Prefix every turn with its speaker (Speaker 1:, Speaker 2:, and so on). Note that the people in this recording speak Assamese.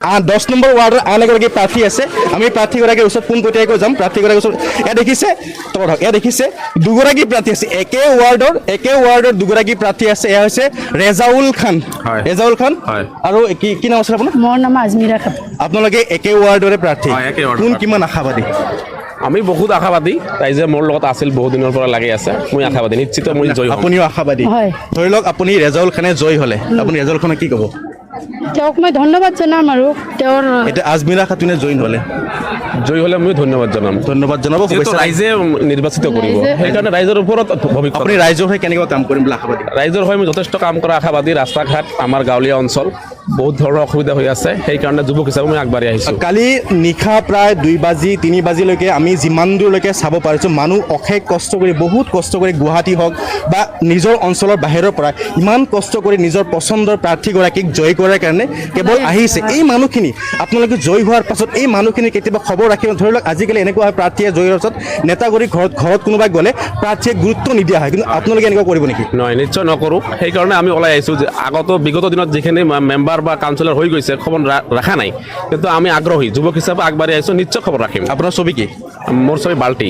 Speaker 1: 10 নম্বৰ ৱাৰ্ডৰ আন এগৰাকী প্ৰাৰ্থী আছে আমি প্ৰাৰ্থীগৰাকীৰ ওচৰত পোনপটীয়াকৈ যাম প্ৰাৰ্থীগৰাকীৰ ওচৰত এয়া দেখিছে দুগৰাকী প্ৰাৰ্থী আছে একে ৱাৰ্ডৰ দুগৰাকী প্ৰাৰ্থী আছে এয়া হৈছে ৰেজাউল খান আৰু কি নাম আছে আপোনাৰ
Speaker 2: মোৰ নাম আজমিৰা খাতুন
Speaker 1: আপোনালোকে একে ৱাৰ্ডৰে প্ৰাৰ্থী কোন কিমান আশাবাদী
Speaker 3: আমি বহুত আশাবাদী ৰাইজে মোৰ লগত আছিল বহুত দিনৰ পৰা লাগি আছে মই আশাবাদী নিশ্চিত মই জয় হ'ম
Speaker 1: আপুনিও আশাবাদী ধৰি লওক আপুনি ৰেজাউল খানে জয় হ'লে আপুনি ৰেজাউল খানক কি ক'ব
Speaker 2: তেওঁক মই ধন্যবাদ জনাম আৰু তেওঁৰ
Speaker 1: এতিয়া আজমিৰা খাতুনে জয় হ'লে
Speaker 3: মই ধন্যবাদ জনাব ৰাইজে নিৰ্বাচিত কৰিব সেইকাৰণে ৰাইজৰ ওপৰত
Speaker 1: আপুনি ৰাইজৰ হৈ কেনেকুৱা কাম কৰিম বুলি আশাবাদী
Speaker 3: ৰাইজৰ হৈ মই যথেষ্ট কাম কৰা আশাবাদী ৰাস্তা ঘাট আমাৰ গাঁৱলীয়া অঞ্চল বহুত ধৰণৰ অসুবিধা হৈ আছে সেইকাৰণে যুৱক হিচাপে মই আগবাঢ়ি আহিছোঁ
Speaker 1: কালি নিশা প্ৰায় 2-3 বাজিলৈকে আমি যিমান দূৰলৈকে চাব পাৰিছোঁ মানুহ অশেষ কষ্ট কৰি বহুত কষ্ট কৰি গুৱাহাটী হওক বা নিজৰ অঞ্চলৰ বাহিৰৰ পৰা ইমান কষ্ট কৰি নিজৰ পচন্দৰ প্ৰাৰ্থীগৰাকীক জয় কৰাৰ কাৰণে কেৱল আহিছে এই মানুহখিনি আপোনালোকে জয় হোৱাৰ পাছত এই মানুহখিনি কেতিয়াবা খবৰ ৰাখিব ধৰি লওক আজিকালি এনেকুৱা হয় প্ৰাৰ্থীয়ে জয় হোৱাৰ পাছত নেতাগৰী ঘৰত কোনোবাই গ'লে প্ৰাৰ্থীয়ে গুৰুত্ব নিদিয়া হয় কিন্তু আপোনালোকে এনেকুৱা কৰিব নেকি
Speaker 3: নহয় নিশ্চয় নকৰোঁ সেইকাৰণে আমি ওলাই আহিছোঁ যে বিগত দিনত যিখিনি মেম্বাৰ বা কাউন্সিলৰ হৈ গৈছে খবৰ ৰখা নাই কিন্তু আমি আগ্ৰহী যুৱক হিচাপে আগবাঢ়ি আহিছোঁ নিশ্চয় খবৰ ৰাখিম
Speaker 1: আপোনাৰ ছবি কি
Speaker 3: মোৰ ছবি বাল্টি